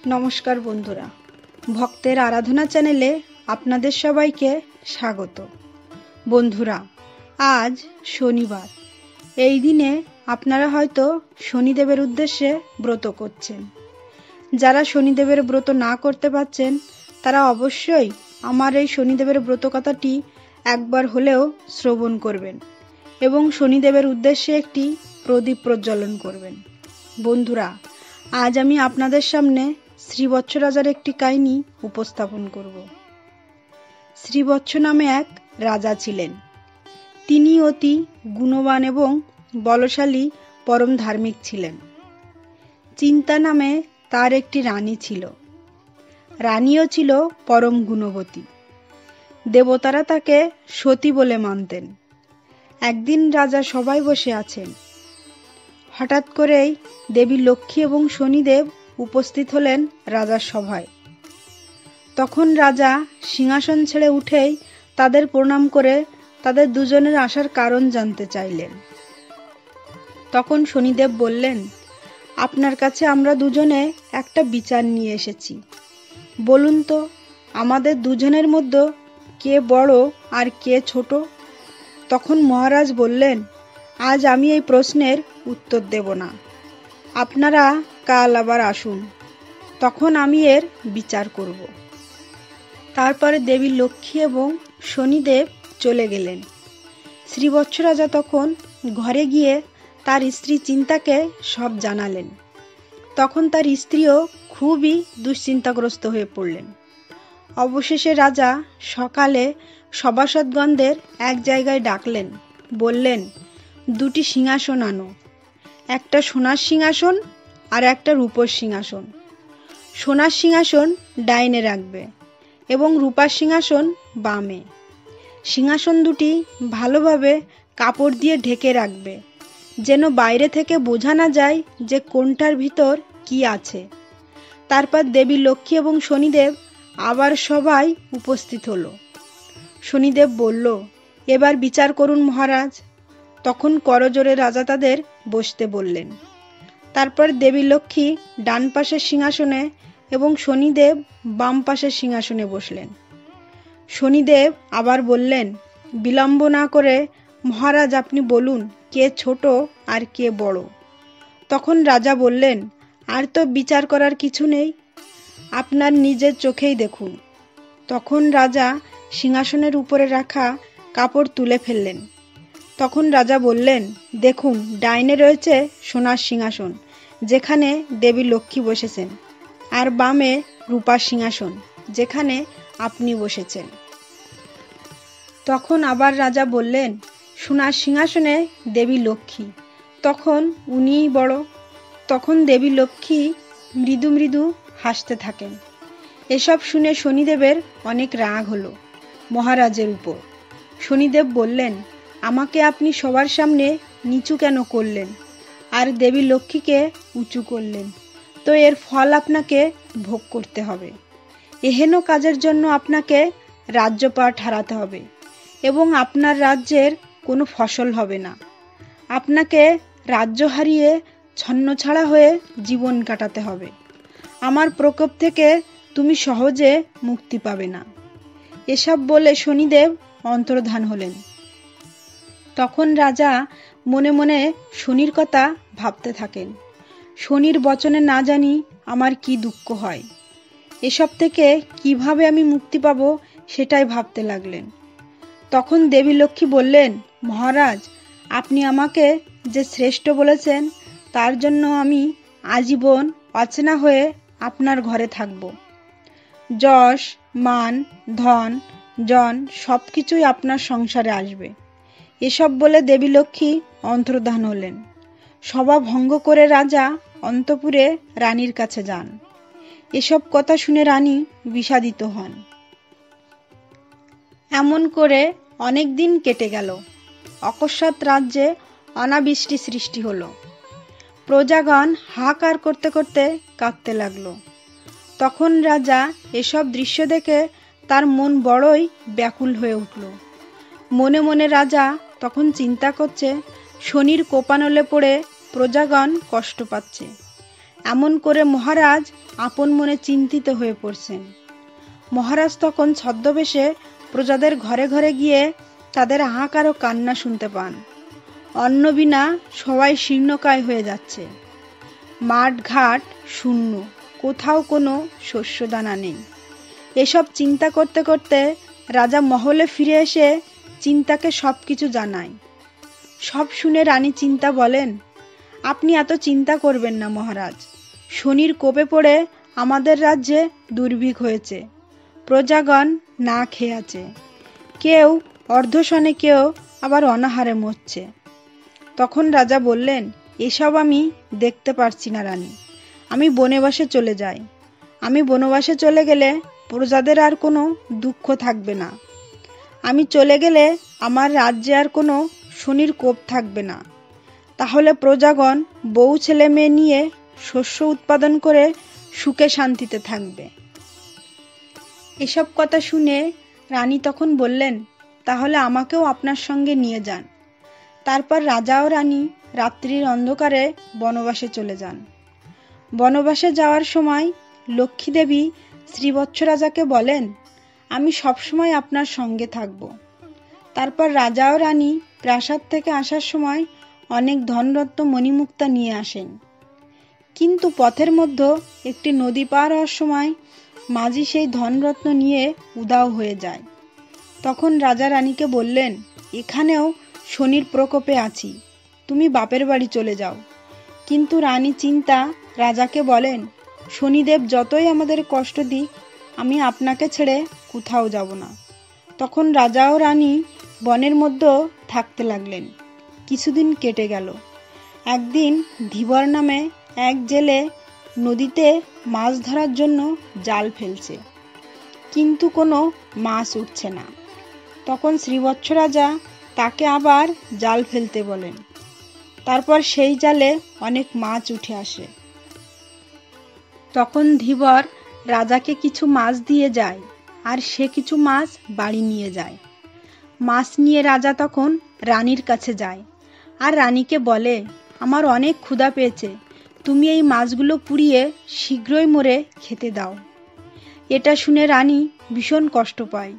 নমস্কার বন্ধুরা, ভক্তের আরাধনা চ্যানেলে আপনাদের সবাইকে স্বাগত। বন্ধুরা, আজ শনিবার। এই দিনে আপনারা হয়তো শনিদেবের উদ্দেশ্যে ব্রত করছেন। যারা শনিদেবের ব্রত না করতে পারছেন তারা অবশ্যই আমার এই শনিদেবের ব্রত কথাটি একবার হলেও শ্রবণ করবেন এবং শনিদেবের উদ্দেশ্যে একটি প্রদীপ প্রজ্বলন করবেন। বন্ধুরা, আজ আমি আপনাদের সামনে শ্রীবৎস রাজার একটি কাহিনী উপস্থাপন করব। শ্রীবৎস নামে এক রাজা ছিলেন। তিনি অতি গুণবান এবং বলশালী পরম ধার্মিক ছিলেন। চিন্তা নামে তার একটি রানী ছিল। রানীও ছিল পরম গুণবতী। দেবতারা তাকে সতী বলে মানতেন। একদিন রাজা সবাই বসে আছেন। হঠাৎ করেই দেবী লক্ষ্মী এবং শনিদেব উপস্থিত হলেন রাজার সভায়। তখন রাজা সিংহাসন ছেড়ে উঠেই তাদের প্রণাম করে তাদের দুজনের আসার কারণ জানতে চাইলেন। তখন শনিদেব বললেন, আপনার কাছে আমরা দুজনে একটা বিচার নিয়ে এসেছি। বলুন তো, আমাদের দুজনের মধ্যে কে বড় আর কে ছোট? তখন মহারাজ বললেন, আজ আমি এই প্রশ্নের উত্তর দেব না। আপনারা কাল আবার আসুন, তখন আমি এর বিচার করব। তারপরে দেবী লক্ষ্মী এবং শনিদেব চলে গেলেন। শ্রীবৎস রাজা তখন ঘরে গিয়ে তার স্ত্রী চিন্তাকে সব জানালেন। তখন তার স্ত্রীও খুবই দুশ্চিন্তাগ্রস্ত হয়ে পড়লেন। অবশেষে রাজা সকালে সভাসদগণদের এক জায়গায় ডাকলেন। বললেন, দুটি সিংহাসন আনো, একটা সোনার সিংহাসন আর একটা রূপোর সিংহাসন। সোনার সিংহাসন ডাইনে রাখবে এবং রূপার সিংহাসন বামে। সিংহাসন দুটি ভালোভাবে কাপড় দিয়ে ঢেকে রাখবে, যেন বাইরে থেকে বোঝা না যায় যে কোনটার ভিতর কি আছে। তারপর দেবী লক্ষ্মী এবং শনিদেব আবার সবাই উপস্থিত হলো। শনিদেব বলল, এবার বিচার করুন মহারাজ। তখন করজোড়ে রাজা তাদের বসতে বললেন। তারপর দেবী লক্ষ্মী ডান পাশের সিংহাসনে এবং শনিদেব বাম পাশের সিংহাসনে বসলেন। শনিদেব আবার বললেন, বিলম্ব না করে মহারাজ আপনি বলুন কে ছোট আর কে বড়। তখন রাজা বললেন, আর তো বিচার করার কিছু নেই, আপনার নিজের চোখেই দেখুন। তখন রাজা সিংহাসনের উপরে রাখা কাপড় তুলে ফেললেন। তখন রাজা বললেন, দেখুন ডাইনে রয়েছে সোনার সিংহাসন, যেখানে দেবী লক্ষ্মী বসেছেন, আর বামে রূপার সিংহাসন, যেখানে আপনি বসেছেন। তখন আবার রাজা বললেন, সোনার সিংহাসনে দেবী লক্ষ্মী, তখন উনিই বড়। তখন দেবী লক্ষ্মী মৃদু মৃদু হাসতে থাকেন। এসব শুনে শনিদেবের অনেক রাগ হলো মহারাজের উপর। শনিদেব বললেন, আমাকে আপনি সবার সামনে নিচু কেন করলেন আর দেবী লক্ষ্মীকে উঁচু করলেন? তো এর ফল আপনাকে ভোগ করতে হবে। এহেন কাজের জন্য আপনাকে রাজ্যপাট হারাতে হবে এবং আপনার রাজ্যের কোনো ফসল হবে না। আপনাকে রাজ্য হারিয়ে ছন্নছাড়া হয়ে জীবন কাটাতে হবে। আমার প্রকোপ থেকে তুমি সহজে মুক্তি পাবে না। এসব বলে শনিদেব অন্তর্ধান হলেন। তখন রাজা মনে মনে শনির কথা ভাবতে থাকেন। শনির বচনে না জানি আমার কি দুঃখ হয়। এসব থেকে কিভাবে আমি মুক্তি পাব সেটাই ভাবতে লাগলেন। তখন দেবী লক্ষ্মী বললেন, মহারাজ আপনি আমাকে যে শ্রেষ্ঠ বলেছেন, তার জন্য আমি আজীবন অচেনা হয়ে আপনার ঘরে থাকব। যশ, মান, ধন, জন সব কিছুই আপনার সংসারে আসবে। এসব বলে দেবী লক্ষ্মী অন্তর্ধান হলেন। সভা ভঙ্গ করে রাজা অন্তঃপুরে রানীর কাছে যান। এসব কথা শুনে রানী বিষাদিত হন। এমন করে অনেক দিন কেটে গেল। অকস্মাৎ রাজ্যে অনাবৃষ্টি সৃষ্টি হলো। প্রজাগণ হাহাকার করতে করতে কাঁদতে লাগলো। তখন রাজা এসব দৃশ্য দেখে তার মন বড়ই ব্যাকুল হয়ে উঠল। মনে মনে রাজা তখন চিন্তা করছে, শনির কোপানলে পড়ে প্রজাগণ কষ্ট পাচ্ছে। এমন করে মহারাজ আপন মনে চিন্তিত হয়ে পড়ছেন। মহারাজ তখন ছদ্মবেশে প্রজাদের ঘরে ঘরে গিয়ে তাদের হাহাকার ও কান্না শুনতে পান। অন্ন বিনা সবাই শীর্ণকায় হয়ে যাচ্ছে। মাঠ ঘাট শূন্য, কোথাও কোনো শস্যদানা নেই। এসব চিন্তা করতে করতে রাজা মহলে ফিরে এসে চিন্তাকে সবকিছু জানায়। সব শুনে রানী চিন্তা বলেন, আপনি এত চিন্তা করবেন না মহারাজ। শনির কোপে পড়ে আমাদের রাজ্যে দুর্ভিক্ষ হয়েছে। প্রজাগণ না খেয়ে আছে, কেউ অর্ধশনে, কেউ আবার অনাহারে মরছে। তখন রাজা বললেন, এসব আমি দেখতে পারছি না রানী, আমি বনবাসে চলে যাই। আমি বনবাসে চলে গেলে প্রজাদের আর কোনো দুঃখ থাকবে না। আমি চলে গেলে আমার রাজ্যে আর কোনো শনির কোপ থাকবে না। তাহলে প্রজাগণ বউ ছেলে মেয়ে নিয়ে শস্য উৎপাদন করে সুখে শান্তিতে থাকবে। এসব কথা শুনে রানী তখন বললেন, তাহলে আমাকেও আপনার সঙ্গে নিয়ে যান। তারপর রাজা ও রানী রাত্রির অন্ধকারে বনবাসে চলে যান। বনবাসে যাওয়ার সময় লক্ষ্মী দেবী শ্রীবৎস রাজাকে বলেন, আমি সবসময় আপনার সঙ্গে থাকব। তারপর রাজা ও রানী প্রাসাদ থেকে আসার সময় অনেক ধনরত্ন মণিমুক্তা নিয়ে আসেন। কিন্তু পথের মধ্যে একটি নদী পার হওয়ার সময় মাঝি সেই ধনরত্ন নিয়ে উধাও হয়ে যায়। তখন রাজা রানীকে বললেন, এখানেও শনির প্রকোপে আছি, তুমি বাপের বাড়ি চলে যাও। কিন্তু রানী চিন্তা রাজাকে বলেন, শনিদেব যতই আমাদের কষ্ট দিক, আমি আপনাকে ছেড়ে কোথাও যাব না। তখন রাজা ও রানী বনের মধ্যে থাকতে লাগলেন। কিছুদিন কেটে গেল। একদিন ধীবর নামে এক জেলে নদীতে মাছ ধরার জন্য জাল ফেলছে, কিন্তু কোনো মাছ উঠছে না। তখন শ্রীবৎস রাজা তাকে আবার জাল ফেলতে বলেন। তারপর সেই জালে অনেক মাছ উঠে আসে। তখন ধীবর রাজাকে কিছু মাছ দিয়ে যায়, আর সে কিছু মাছ বাড়ি নিয়ে যায়। মাছ নিয়ে রাজা তখন রানীর কাছে যায়, আর রানীকে বলে, আমার অনেক ক্ষুধা পেয়েছে, তুমি এই মাছগুলো পুড়িয়ে শীঘ্রই মোরে খেতে দাও। এটা শুনে রানী ভীষণ কষ্ট পায়।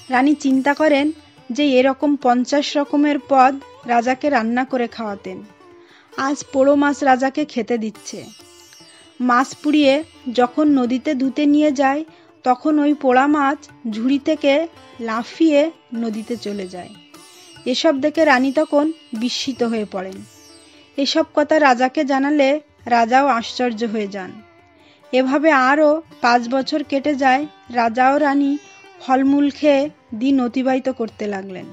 রানী চিন্তা করেন যে এরকম 50 রকমের পদ রাজাকে রান্না করে খাওয়াতেন, আজ পোড়ো মাছ রাজাকে খেতে দিচ্ছে। মাছ পুড়িয়ে যখন নদীতে ধুতে নিয়ে যায়, তখন ওই পোড়া মাছ ঝুড়ি থেকে লাফিয়ে নদীতে চলে যায়। এসব দেখে রানী তখন বিস্মিত হয়ে পড়েন। এসব কথা রাজাকে জানালে রাজাও আশ্চর্য হয়ে যান। এভাবে আরও 5 বছর কেটে যায়। রাজা ও রানী ফলমূল খেয়ে দিন অতিবাহিত করতে লাগলেন।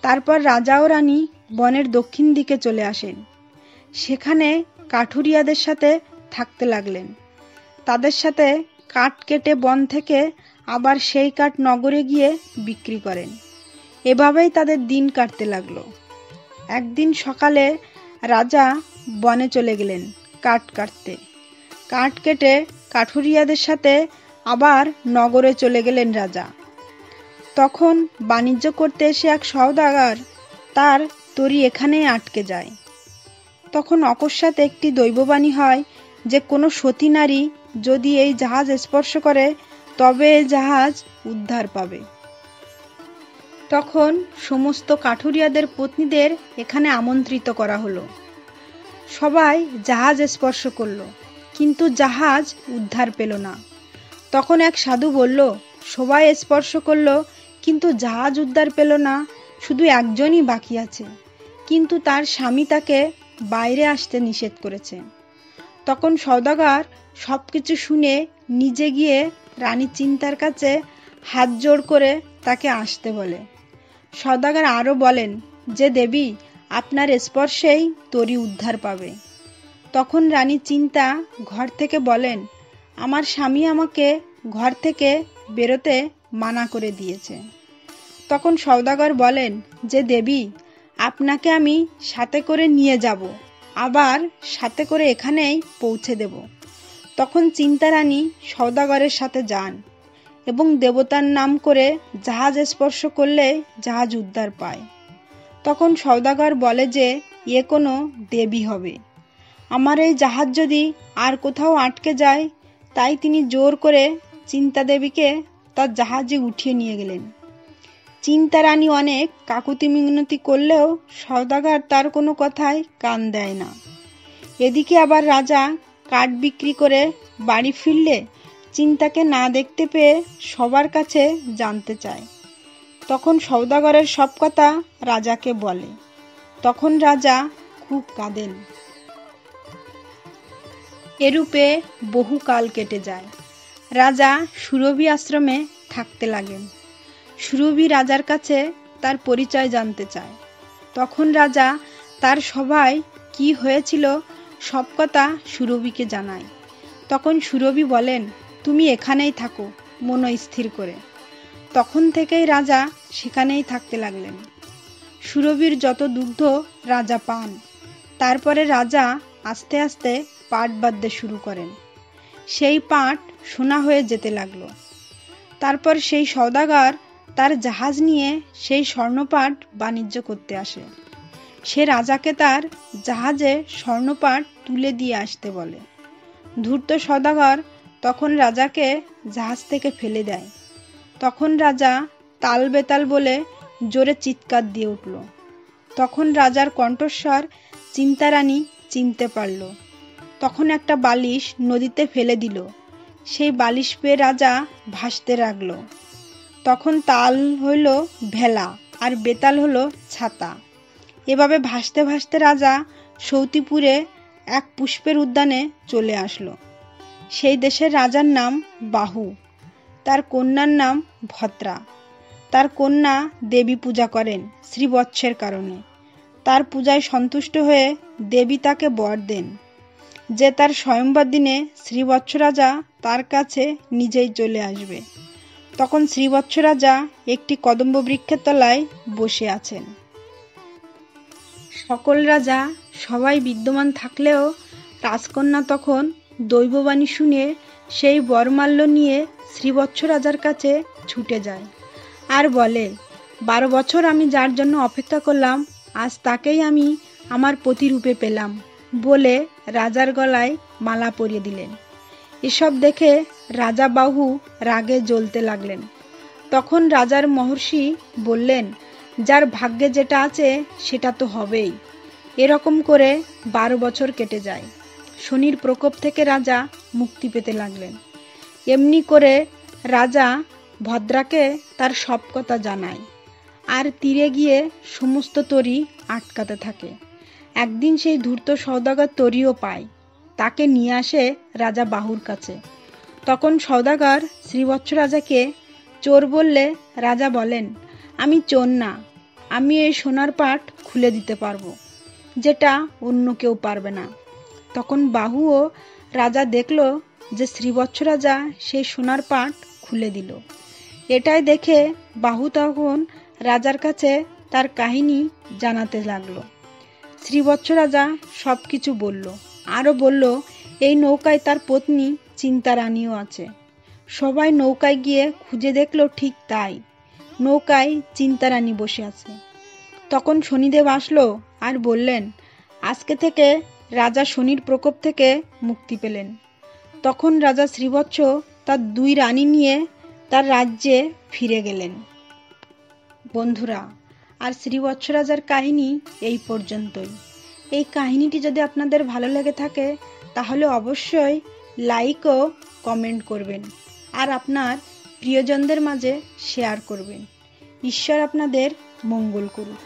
তারপর রাজা ও রানী বনের দক্ষিণ দিকে চলে আসেন। সেখানে কাঠুরিয়াদের সাথে থাকতে লাগলেন। তাদের সাথে কাঠ কেটে বন থেকে আবার সেই কাঠ নগরে গিয়ে বিক্রি করেন। এভাবেই তাদের দিন কাটতে লাগলো। একদিন সকালে রাজা বনে চলে গেলেন কাঠ কাটতে। কাঠ কেটে কাঠুরিয়াদের সাথে আবার নগরে চলে গেলেন রাজা। তখন বাণিজ্য করতে এসে এক সওদাগর তার তরী এখানেই আটকে যায়। তখন অকস্মাৎ একটি দৈববাণী হয় যে কোনো সতী নারী যদি এই জাহাজ স্পর্শ করে তবে এই জাহাজ উদ্ধার পাবে। তখন সমস্ত কাঠুরিয়াদের পত্নীদের এখানে আমন্ত্রিত করা হলো। সবাই জাহাজ স্পর্শ করলো, কিন্তু জাহাজ উদ্ধার পেল না। তখন এক সাধু বলল, সবাই স্পর্শ করলো কিন্তু জাহাজ উদ্ধার পেল না, শুধু একজনই বাকি আছে, কিন্তু তার স্বামী তাকে বাইরে আসতে নিষেধ করেছে। তখন সওদাগর সবকিছু শুনে নিজে গিয়ে রানী চিন্তার কাছে হাত জোড় করে তাকে আসতে বলে। সওদাগর আরও বলেন যে দেবী আপনার স্পর্শেই তরী উদ্ধার পাবে। তখন রানী চিন্তা ঘর থেকে বলেন, আমার স্বামী আমাকে ঘর থেকে বেরোতে মানা করে দিয়েছে। তখন সওদাগর বলেন যে দেবী আপনাকে আমি সাথে করে নিয়ে যাব, আবার সাথে করে এখানেই পৌঁছে দেব। তখন চিন্তা রানী সওদাগরের সাথে যান এবং দেবতার নাম করে জাহাজ স্পর্শ করলে জাহাজ উদ্ধার পায়। তখন সওদাগর বলে যে এ কোনো দেবী হবে, আমার এই জাহাজ যদি আর কোথাও আটকে যায়, তাই তিনি জোর করে চিন্তা দেবীকে তার জাহাজে উঠিয়ে নিয়ে গেলেন। চিন্তা রানী অনেক কাকুতি মিনতি করলেও সওদাগর তার কোনো কথায় কান দেয় না। এদিকে আবার রাজা কাঠ বিক্রি করে বাড়ি ফিরলে চিন্তাকে না দেখতে পেয়ে সবার কাছে জানতে চায়। তখন সওদাগরের সব কথা রাজাকে বলে। তখন রাজা খুব কাঁদেন। এরূপে বহুকাল কেটে যায়। রাজা সুরভি আশ্রমে থাকতে লাগেন। সুরভি রাজার কাছে তার পরিচয় জানতে চায়। তখন রাজা তার সভায় কি হয়েছিল সব কথা সুরভিকে জানায়। তখন সুরভি বলেন, তুমি এখানেই থাকো মন স্থির করে। তখন থেকেই রাজা সেখানেই থাকতে লাগলেন। সুরভির যত দুগ্ধ রাজা পান। তারপরে রাজা আস্তে আস্তে পাট বাঁধতে শুরু করেন। সেই পাট সোনা হয়ে যেতে লাগলো। তারপর সেই সওদাগর তার জাহাজ নিয়ে সেই স্বর্ণপাট বাণিজ্য করতে আসে। সে রাজাকে তার জাহাজে স্বর্ণপাট তুলে দিয়ে আসতে বলে। ধূর্ত সওদাগর তখন রাজাকে জাহাজ থেকে ফেলে দেয়। তখন রাজা তাল বেতাল বলে জোরে চিৎকার দিয়ে উঠল। তখন রাজার কণ্ঠস্বর চিন্তারানী চিনতে পারল। তখন একটা বালিশ নদীতে ফেলে দিল। সেই বালিশ পেয়ে রাজা ভাসতে লাগলো। তখন তাল হইল ভেলা আর বেতাল হলো ছাতা। এভাবে ভাসতে ভাসতে রাজা সৌতিপুরে এক পুষ্পের উদ্যানে চলে আসলো। সেই দেশের রাজার নাম বাহু, তার কন্যার নাম ভদ্রা। তার কন্যা দেবী পূজা করেন শ্রীবৎসের কারণে। তার পূজায় সন্তুষ্ট হয়ে দেবী তাকে বর দেন যে তার স্বয়ংবর দিনে শ্রীবৎস রাজা তার কাছে নিজেই চলে আসবে। তখন শ্রীবৎস রাজা একটি কদম্ব বৃক্ষের তলায় বসে আছেন। সকল রাজা সবাই বিদ্যমান থাকলেও রাজকন্যা তখন দৈববাণী শুনে সেই বরমাল্য নিয়ে শ্রীবৎস রাজার কাছে ছুটে যায় আর বলে, 12 বছর আমি যার জন্য অপেক্ষা করলাম, আজ তাকেই আমি আমার পতিরূপে পেলাম বলে রাজার গলায় মালা পরিয়ে দিলেন। এসব দেখে রাজা বাহু রাগে জ্বলতে লাগলেন। তখন রাজার মহর্ষি বললেন, যার ভাগ্যে যেটা আছে সেটা তো হবেই। এরকম করে 12 বছর কেটে যায়। শনির প্রকোপ থেকে রাজা মুক্তি পেতে লাগলেন। এমনি করে রাজা ভদ্রাকে তার সব কথা জানায় আর তীরে গিয়ে সমস্ত তরী আটকাতে থাকে। একদিন সেই ধূর্ত সওদাগর তরীও পায়। তাকে নিয়ে আসে রাজা বাহুর কাছে। তখন সওদাগর শ্রীবৎস রাজাকে চোর বললে রাজা বলেন, আমি চোর না, আমি এই সোনার পাট খুলে দিতে পারবো, যেটা অন্য কেউ পারবে না। তখন বাহুও রাজা দেখল যে শ্রীবৎস রাজা সেই সোনার পাট খুলে দিল। এটাই দেখে বাহু তখন রাজার কাছে তার কাহিনী জানাতে লাগলো। শ্রীবৎস রাজা সব কিছু বলল। আরও বলল, এই নৌকায় তার পত্নী চিন্তারানীও আছে। সবাই নৌকায় গিয়ে খুঁজে দেখলো ঠিক তাই, নৌকায় চিন্তারানী বসে আছে। তখন শনিদেব আসলো আর বললেন, আজকে থেকে রাজা শনির প্রকোপ থেকে মুক্তি পেলেন। তখন রাজা শ্রীবৎস তার 2 রানী নিয়ে তার রাজ্যে ফিরে গেলেন। বন্ধুরা, আর শ্রীবৎস রাজার কাহিনী এই পর্যন্তই। এই কাহিনীটি যদি আপনাদের ভালো লেগে থাকে তাহলে অবশ্যই লাইক ও কমেন্ট করবেন আর আপনার প্রিয়জনদের মাঝে শেয়ার করবেন। ঈশ্বর আপনাদের মঙ্গল করুন।